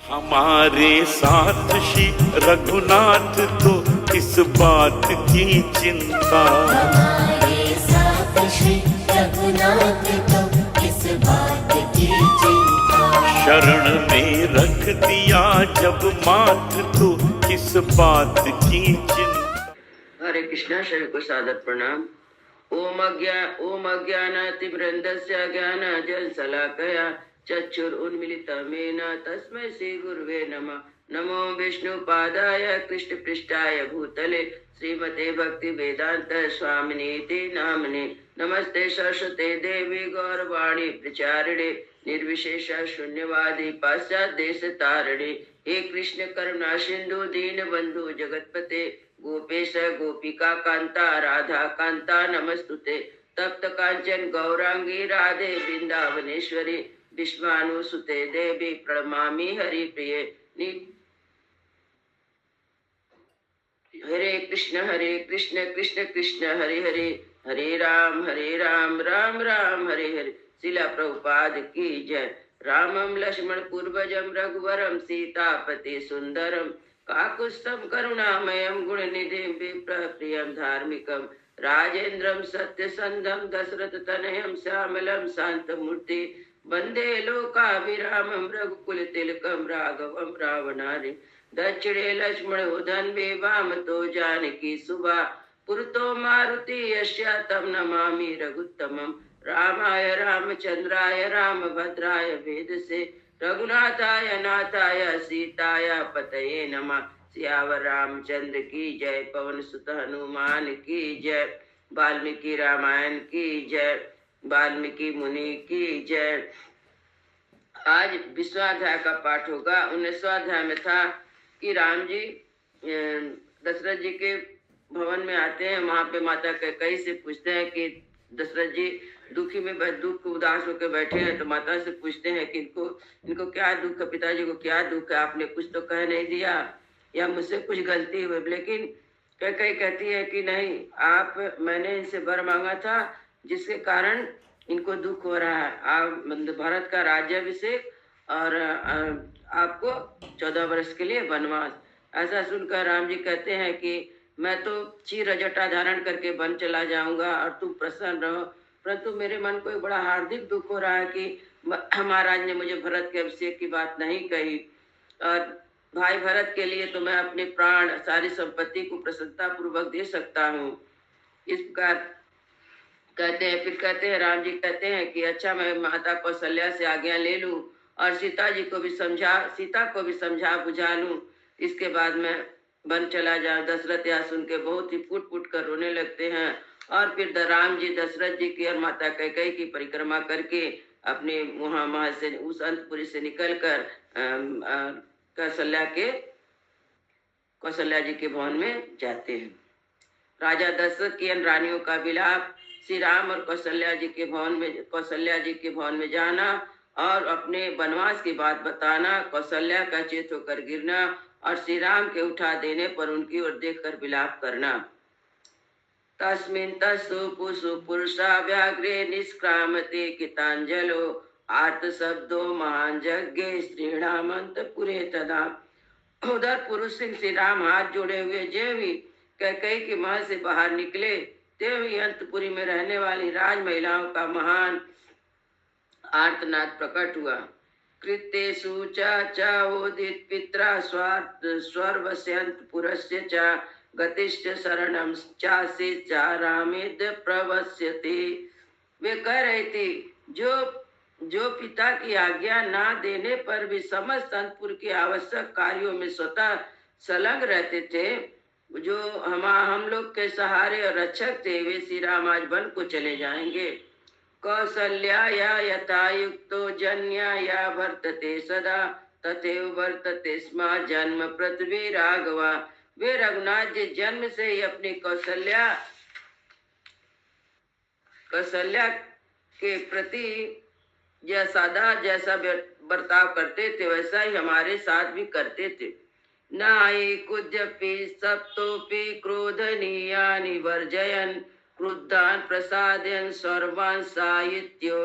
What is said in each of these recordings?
हमारे साथ श्री रघुनाथ तो किस बात की चिंता। हमारे साथ श्री रघुनाथ तो किस बात की चिंता। शरण में रख दिया जब माथ तो किस बात की चिंता। हरे कृष्णा। सभी को सादर प्रणाम। ओम अज्ञानातिवृन्दस्य ज्ञान जल शलाकया चक्षुरुन्मीलितमेन तस्मै श्री गुरुवे नमः। नमो विष्णुपादाय कृष्णपृष्ठाय भूतले श्रीमते भक्ति वेदांत स्वामिनीति नामने। नमस्ते सरस्वते देवी गौरवाणी प्रचारिणे निर्विशेष शून्यवादी पाश्चात देश तारिणे। हे कृष्ण करुणा सिंधु दीन बंधु जगतपते गोपेश गोपिका कांता राधा कांता नमस्तुते। तप्त कांचन गौरांगी राधे वृंदावनेश्वरी विश्वानुसुते देवी प्रणमामि हरि प्रिये। हरे कृष्ण कृष्ण कृष्ण हरे हरे हरे राम राम राम हरे हरे। शिला प्रभुपाद की जय। रामं लक्ष्मण पूर्वजं रघुवरं सीतापति सुंदरम काकुत्स्थं करुणामयं गुणनिधिं विप्रप्रियं धार्मिकं राजेन्द्रं सत्यसंधं दशरथतनयं श्यामलं शान्तमूर्ति वन्दे लोकाभिरामं रघुकुलतिलकं राघवं रावणारि। दक्षिणे लक्ष्मण उदन्वे वामतो जानकी सुभा पुरतो मारुति यस्यातं नमामि रघुत्तमं। रामाय रामचंद्राय रामभद्राय वेदसे रघुनाथाय नाथाय सीताय पतये नमः। सियावर रामचंद्र की जय। पवन सुत हनुमान की जय। वाल्मीकि रामायण की जय। वाल्मीकि मुनि की जय। आज 20वां अध्याय का पाठ होगा। 19वां अध्याय में था कि राम जी दशरथ जी के भवन में आते हैं। वहां पे माता कैकेयी से पूछते हैं कि दशरथ जी दुखी में दुख उदास होकर बैठे हैं, तो माता से पूछते हैं कि इनको क्या दुख है, पिताजी को क्या दुख है, आपने कुछ तो कह नहीं दिया या मुझसे कुछ गलती हुई। लेकिन कैकेयी कहती है कि नहीं, मैंने इनसे वर मांगा था जिसके कारण इनको दुख हो रहा है। आप भारत का राज्याभिषेक और आपको 14 वर्ष के लिए वनवास। ऐसा सुनकर राम जी कहते हैं कि मैं तो चीर जटा धारण करके वन चला जाऊंगा और तुम प्रसन्न रहो, परंतु मेरे मन को एक बड़ा हार्दिक दुख हो रहा है कि महाराज ने मुझे भरत के अभिषेक की बात नहीं कही। और भाई भरत के लिए तो मैं अपने प्राण सारी संपत्ति को प्रसन्नता पूर्वक दे सकता हूँ। इस प्रकार कहते हैं। फिर कहते हैं, राम जी कहते हैं कि अच्छा, मैं माता कौशल्या से आज्ञा ले लूं और सीता को भी समझा बुझा लूं, इसके बाद मैं वन चला जाऊं। दशरथ यह सुन के बहुत ही फूट फूट कर रोने लगते हैं। और फिर राम जी दशरथ जी की और माता कैकेयी की परिक्रमा करके अपने वहां से उस अंतपुरी से निकल कर कौशल्या जी के भवन में जाते हैं। राजा दशरथ की रानियों का विलाप, श्री राम और कौशल्या जी के भवन में जाना और अपने वनवास की बात बताना, कौशल्या का चेत होकर गिरना और श्री राम के उठा देने पर उनकी ओर देखकर विलाप करना। तस्मिन् तस्सु पुरुषा व्याघ्रे निष्क्रामते कितांजलो आर्त शब्दो महान यज्ञे स्त्रीणाम अंतपुरे तदा। उधर पुरुष सिंह श्री राम हाथ जोड़े हुए ज्यों ही कैकेयी के महल से बाहर निकले, त्यों ही अंतपुरी में रहने वाली राज महिलाओं का महान आर्तनाद प्रकट हुआ। कृत्येषु चोदित पित्रा स्वर्वस्यंतपुरस्य च गतिश्च शरणं चासि च रामेद प्रवस्यते। वे कह रही थी, जो पिता की आज्ञा ना देने पर भी समस्त अंतपुर के आवश्यक कार्यों में स्वतः संलग्न रहते थे, जो हम लोग के सहारे और रक्षक थे, वे श्री राम आज वन को चले जाएंगे। कौसल्याया यथा युक्तो जन्याया वर्तते सदा तथैव वर्तते स्म जन्म पृथ्वी राघवा। वे रघुनाथ जी जन्म से ही अपनी कौशल्या के प्रति जैसा बर्ताव करते थे, वैसा ही हमारे साथ भी करते थे। नाहि कुद्यपि सप्तोपि क्रोधनीयानि वर्जयन् क्रुद्धान् प्रसादयन् सर्वान् साहित्यो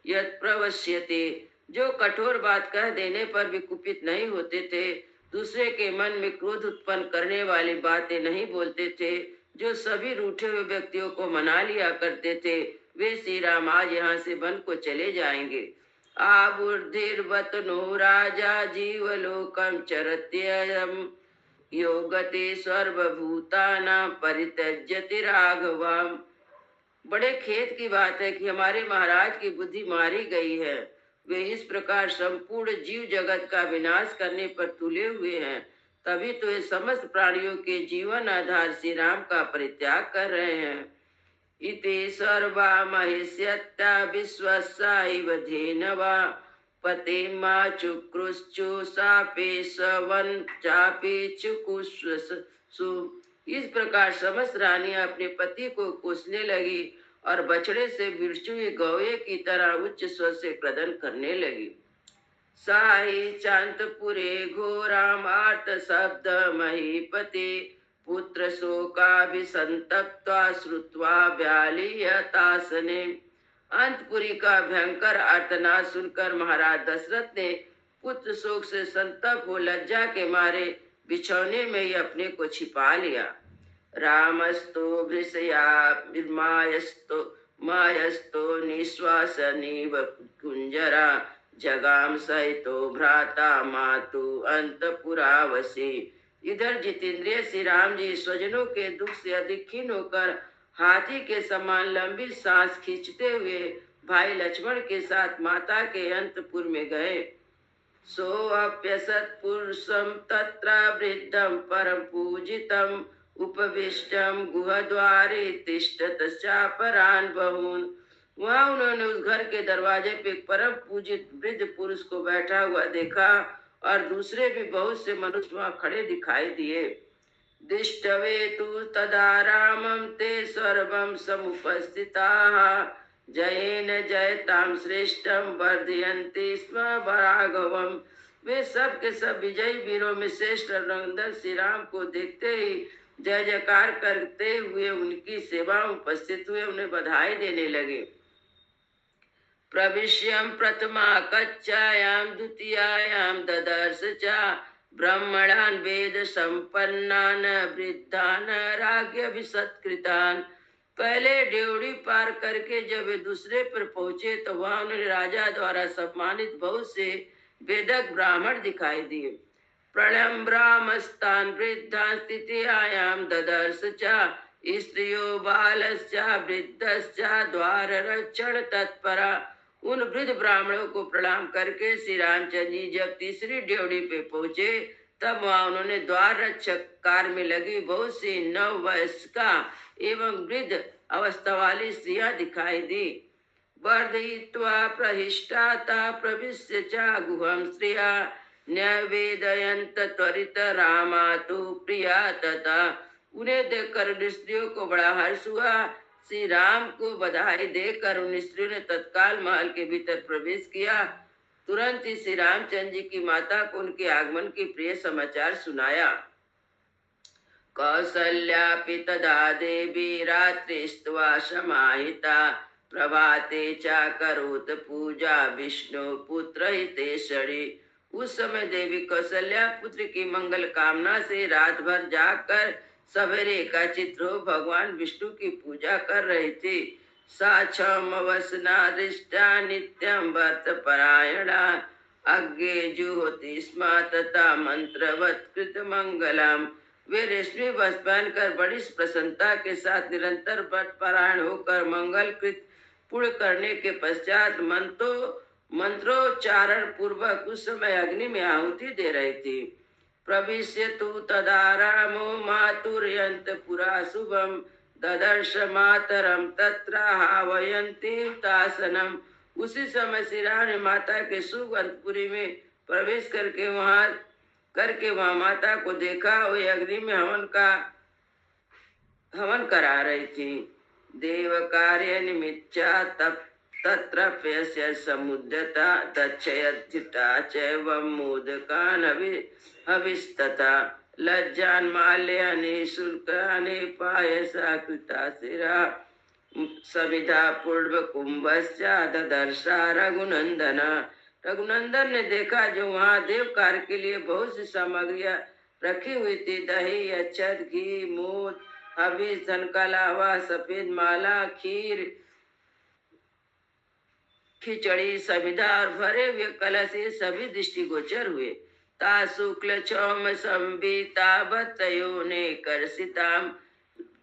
यत् प्रवश्यते। जो कठोर बात कह देने पर भी कुपित नहीं होते थे, दूसरे के मन में क्रोध उत्पन्न करने वाली बातें नहीं बोलते थे, जो सभी रूठे हुए व्यक्तियों को मना लिया करते थे, वे श्री राम आज यहाँ से वन को चले जाएंगे। आबुर्धिर्वतनो राजा जीवलोकम चरत्ययम् योगते सर्वभूतानां परित्यज्यति राघवम्। बड़े खेद की बात है कि हमारे महाराज की बुद्धि मारी गई है। वे इस प्रकार संपूर्ण जीव जगत का विनाश करने पर तुले हुए हैं, तभी तो ये समस्त प्राणियों के जीवन आधार श्री राम का परित्याग कर रहे हैं। इति सर्वा महिष्यत्ता विश्वस्यैव धेनवा पतिमा चुक्रुश्चु सापे सवन चापे चुकुस्सु। इस प्रकार समस्त रानियां अपने पति को कोसने लगी और बछड़े से बिरचू गौए की तरह उच्च स्वर से क्रदन करने लगी। साहि चांतपुरे घोराम आर्त शब्द महीपते पुत्र शोकाभिसंतप्त्वा श्रुत्वा व्यालीयतासने। अंतपुरी का भयंकर आर्तनाद सुनकर महाराज दशरथ ने पुत्र शोक से संतप्त हो लज्जा के मारे बिछौने में ही अपने को छिपा लिया। रामस्तो वृषया मायस्तो निश्वासनीव कुंजरा जगाम सहितो भ्राता मातु अंतपुरावसी। इधर जितेंद्रिय श्री राम जी स्वजनों के दुख से अधिक खीन होकर हाथी के समान लंबी सांस खींचते हुए भाई लक्ष्मण के साथ माता के अंतपुर में गए। सोऽप्यसत् पुरुषं तत्र वृद्धं परम पूजितम् उपविष्टं गुहद्वारे तिष्ठत् चापरान् बहून्। वहाँ उन्होंने उस घर के दरवाजे पे एक परम पूजित वृद्ध पुरुष को बैठा हुआ देखा और दूसरे भी बहुत से मनुष्य वहाँ खड़े दिखाई दिए। दिष्टवे तु तदा रामं ते सर्वं समुपस्थिताः जयेन जयताम श्रेष्ठम वर्धयन्ति स्म राघवम्। वे सब के सब विजयी वीरों में श्रेष्ठ रघुनंदन श्री राम को देखते ही जय जयकार करते हुए उनकी सेवा में उपस्थित हुए उन्हें बधाई देने लगे। प्रविश्यं प्रथमा कक्षायां द्वितीयायां ददर्श च ब्राह्मणान् वेद संपन्नान् वृद्धान् राज्ञाभिसत्कृतान्। पहले ड्योढ़ी पार करके जब वे दूसरे पर पहुंचे तो वहां उन्हें राजा द्वारा सम्मानित बहुत से वेदक ब्राह्मण दिखाई दिए। प्रणम्रामस्तान् वृद्धान् तृतीयायां ददर्श च स्त्रियो बालश्च वृद्धश्च द्वाररक्षण तत्परा। उन वृद्ध ब्राह्मणों को प्रणाम करके श्री रामचंद्र जी जब तीसरी ड्योढ़ी पे पहुंचे तब वहां उन्होंने द्वार रक्षक कार्य में लगी बहुत सी नववयस्का एवं वृद्ध अवस्था वाली स्त्रियां दिखाई दी। वर्धयित्वा प्रहिष्टाता प्रविश्य च गुहं स्त्रिया न्यवेदयन्त त्वरित रामातु प्रिया तथा। उन्हें देखकर स्त्रियों को बड़ा हर्ष हुआ। श्री राम को बधाई देकर उन स्त्रियों ने तत्काल महल के भीतर प्रवेश किया। तुरंत ही श्री रामचंद्र जी की माता को उनके आगमन की प्रिय समाचार सुनाया। कौसल्यापि तदा देवी रात्रिस्त्वा समाहिता प्रभाते च करोत पूजा विष्णु पुत्र हितेशरी। उस समय देवी कौशल्या पुत्र की मंगल कामना से रात भर जाकर सवेरे एकाचित हो भगवान विष्णु की पूजा कर रही थी। साक्षमवसना दृष्टा नित्यं व्रत परायणा अग्गे जुहोति स्म तथा मंत्रवत कृत मंगलम। वे रेशमी वस्त्र पहनकर बड़ी प्रसन्नता के साथ निरंतर व्रत परायण होकर मंगल कृत पुण्य करने के पश्चात मंत्रोच्चारण पूर्वक उस समय अग्नि में आहुति दे रही थी। प्रविश्य तु तदा रामो मातुर्यंत पुरा शुभम ददर्श मातरम तत्र हावयन्ति तासनम। उसी समय श्री राम ने माता के शुभ अंतपुरी में प्रवेश करके वहां माता को देखा। वे अग्नि में हवन करा रही थी। देव कार्य निमित्ता तत्र प्यस्य समुद्यता दक्षयद्धिता चैवं मोदकान् हविस्तथा लज्जान् माल्यानि शुल्कानि पायसा कृता शिरा सविधा पूर्व कुंभस्य ददर्शा रघुनंदन। रघुनंदन ने देखा जो वहाँ देव कार्य के लिए बहुत सी सामग्रियां रखी हुई थी, दही, अक्षत, घी, मूत, हबीज, धन का लावा, सफेद माला, खीर, खिचड़ी, समिधा और भरे हुए कलश, ये सभी दृष्टिगोचर हुए। ता शुक्ल चौम संबितावतयो ने कर्षिताम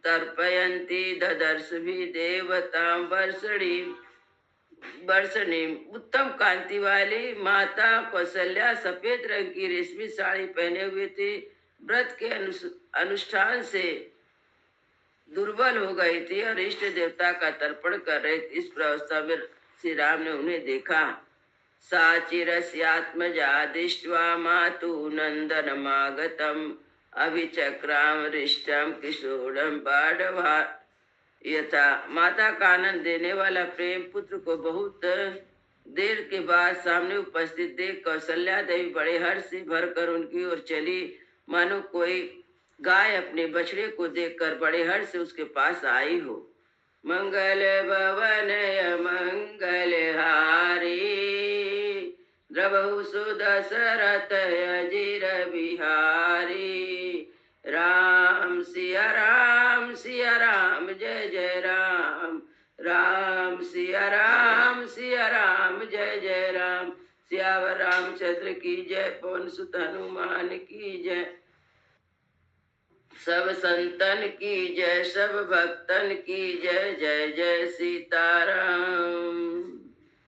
तर्पयन्ति ददर्श भी देवताम वर्षणी वर्षणी। उत्तम कांति वाली माता कौशल्या सफेद रंग की रेशमी साड़ी पहने हुए थी। व्रत के अनुष्ठान से दुर्बल हो गई थी और इष्ट देवता का तर्पण कर रहे थे। इस अवस्था में श्री राम ने उन्हें देखा। साचिरस्यात्मजा दृष्ट्वा मातु नंदनमागतम अभिचक्राम रिष्टम किशोरम बाढ़वा। यथा माता का आनंद देने वाला प्रेम पुत्र को बहुत देर के बाद सामने उपस्थित देख कौशल्या देवी बड़े हर्ष से भरकर उनकी ओर चली, मानो कोई गाय अपने बछड़े को देखकर बड़े हर्ष से उसके पास आई हो। मंगल भवन मंगल हारी द्रवहु सुदशरथ अजीर बिहारी। राम सिया राम सिया राम जय जय राम। राम सिया राम सिया राम जय जय राम। सियावर रामचंद्र की जय, पवन सुत हनुमान की जय, सब संतन की जय, सब भक्तन की जय। जय जय सीताराम।